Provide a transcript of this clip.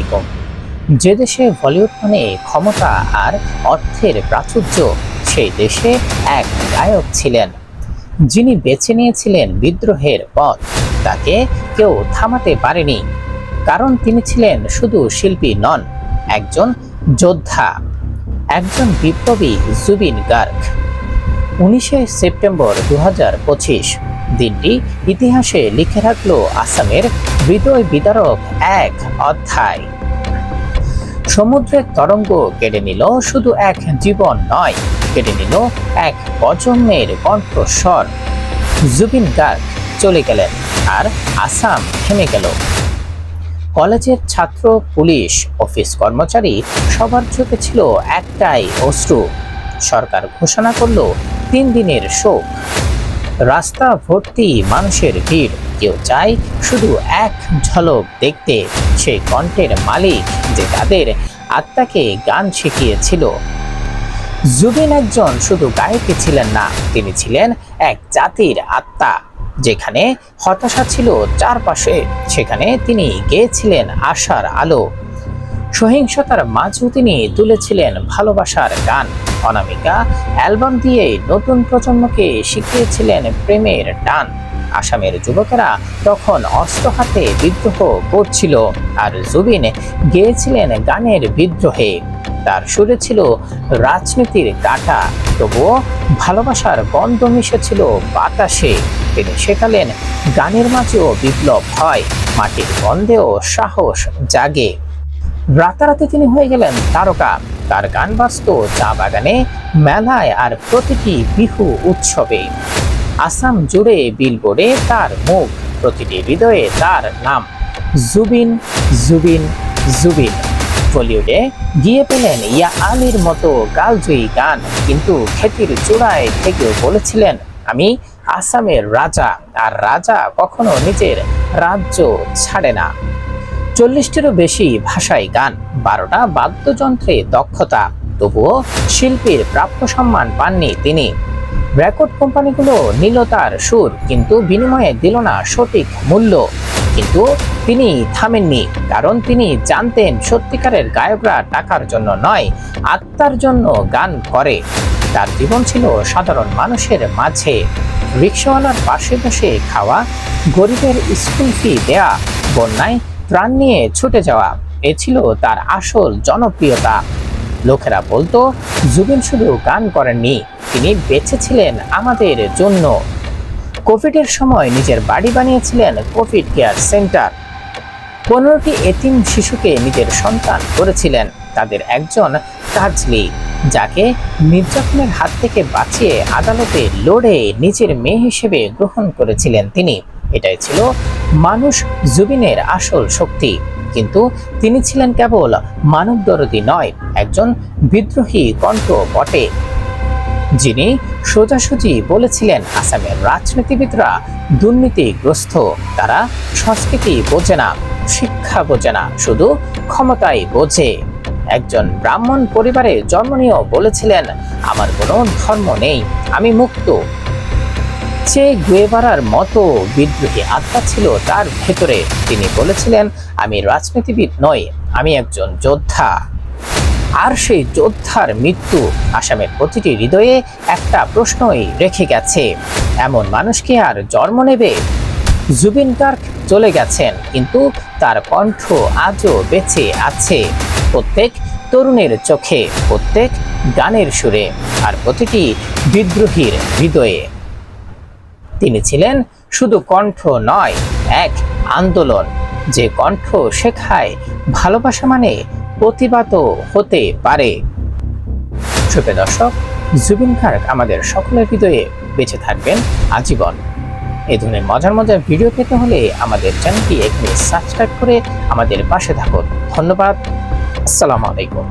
আলাইকুম। যে দেশে বলিউড মানে ক্ষমতা আর অর্থের প্রাচুর্য, সেই দেশে এক গায়ক ছিলেন যিনি বেছে নিয়েছিলেন বিদ্রোহের পথ। তাকে কেউ থামাতে পারেনি, কারণ তিনি ছিলেন শুধু শিল্পী নন, একজন যোদ্ধা, একজন বিপ্লবী। জুবিন গার্গ। 19শে সেপ্টেম্বর 2025 দিনটি ইতিহাসে লিখে রাখলো আসামের হৃদয় বিদারক এক অধ্যায়। সমুদ্রের তরঙ্গ কেড়ে নিল শুধু এক জীবন নয়, কেড়ে নিল এক প্রজন্মের কণ্ঠস্বর। জুবিন গার্গ চলে গেলেন আর আসাম থেমে গেল। কলেজের ছাত্র, পুলিশ, অফিস কর্মচারী, সবার চোখে ছিল একটাই অশ্রু। সরকার ঘোষণা করলো 3 দিনের শোক। রাস্তা ভর্তি মানুষের ভিড়। কেউ চায় শুধু এক ঝলক দেখতে সেই কণ্ঠের মালিক, যে তাদের আত্মাকে গান শিখিয়েছিল। জুবিন একজন শুধু গায়কই ছিলেন না, তিনি ছিলেন এক জাতির আত্মা। যেখানে হতাশা ছিল চারপাশে, সেখানে তিনি গেয়েছিলেন আশার আলো। সহিংসতার মাঝেও তিনি তুলেছিলেন ভালোবাসার গান। অনামিকা অ্যালবাম দিয়ে নতুন প্রজন্মকে শিখিয়েছিলেন প্রেমের টান। আসামের যুবকেরা তখন অস্ত্র হাতে বিদ্রোহ করছিল, আর জুবিন গেয়েছিলেন গানের বিদ্রোহে। তার সুরে ছিল রাজনীতির কাঁটা, তবুও ভালোবাসার গন্ধ মিশেছিল বাতাসে। তিনি শেখালেন গানের মাঝেও বিপ্লব হয়, মাটির গন্ধেও সাহস জাগে। রাতারাতি তিনি হয়ে গেলেন তারকা। তার গান বাজত চা বাগানে, মেলায় আর প্রতিটি বিহু উৎসবে। আসাম জুড়ে বিলবোর্ডে তার মুখ, প্রতিটি হৃদয়ে তার নাম। জুবিন, জুবিন, জুবিন। বলিউডে গিয়ে পেলেন ইয়া আলীর মতো গালজয়ী গান, কিন্তু খ্যাতির চূড়ায় থেকেও বলেছিলেন, আমি আসামের রাজা, আর রাজা কখনো নিজের রাজ্য ছাড়ে না। 40টিরও বেশি ভাষায় গান, 12টা বাদ্যযন্ত্রে দক্ষতা, তবুও শিল্পীর প্রাপ্য সম্মান পাননি তিনি। রেকর্ড কোম্পানিগুলো নিল তার সুর, কিন্তু বিনিময়ে দিল না সঠিক মূল্য। কিন্তু তিনি থামেননি, কারণ তিনি জানতেন সত্যিকারের গায়করা টাকার জন্য নয়, আত্মার জন্য গান করে। তার জীবন ছিল সাধারণ মানুষের মাঝে, রিকশাওয়ালার পাশে বসে খাওয়া, গরিবের স্কুল ফি দেয়া, বন্যায় ত্রাণ নিয়ে ছুটে যাওয়া। এ ছিল তার আসল জনপ্রিয়তা। লোকেরা বলতো, জুবিন শুধু গান করেননি, তিনি বেঁচে ছিলেন আমাদের জন্য। কোভিডের সময় নিজের বাড়ি বানিয়েছিলেন কোভিড কেয়ার সেন্টার। 15টি এতিম শিশুকে নিজের সন্তান করেছিলেন। তাদের একজন কাজলি, যাকে নির্যাতনের হাত থেকে বাঁচিয়ে আদালতে লড়ে নিজের মেয়ে হিসেবে গ্রহণ করেছিলেন তিনি। এটাই ছিল মানুষ জুবিনের আসল শক্তি। কিন্তু তিনি ছিলেন কেবল মানবদরদী নয়, একজন বিদ্রোহী কণ্ঠ বটে, যিনি সোজাসুজি বলেছিলেন, আসামের রাজনীতিবিদরা দুর্নীতিগ্রস্ত, তারা সংস্কৃতি বোঝে না, শিক্ষা বোঝে না, শুধু ক্ষমতাই বোঝে। একজন ব্রাহ্মণ পরিবারে জন্ম নিয়েও বলেছিলেন, আমার কোনো ধর্ম নেই, আমি মুক্ত। চে গুয়েভারার মতো বিদ্রোহী আত্মা ছিল তার ভেতরে। তিনি বলেছিলেন, আমি রাজনীতিবিদ নই, আমি একজন যোদ্ধা। আর সেই যোদ্ধার মৃত্যু আসামের প্রতিটি হৃদয়ে একটা প্রশ্নই রেখে গেছে, এমন মানুষ কি আর জন্ম নেবে? জুবিন গার্গ চলে গেছেন, কিন্তু তার কণ্ঠ আজও বেঁচে আছে প্রত্যেক তরুণের চোখে, প্রত্যেক গানের সুরে, আর প্রতিটি বিদ্রোহীর হৃদয়ে। তিনি ছিলেন শুধু কণ্ঠ নয়, এক আন্দোলন, যে কণ্ঠ শেখায় ভালোবাসা মানে প্রতিবাদও হতে পারে। সুপ্রিয় দর্শক, জুবিন গার্গ আমাদের সকলের হৃদয়ে বেঁচে থাকবেন আজীবন। এই ধরনের মজার মজার ভিডিও পেতে হলে আমাদের চ্যানেলটি এখানে সাবস্ক্রাইব করে আমাদের পাশে থাকুন। ধন্যবাদ। আসসালামু আলাইকুম।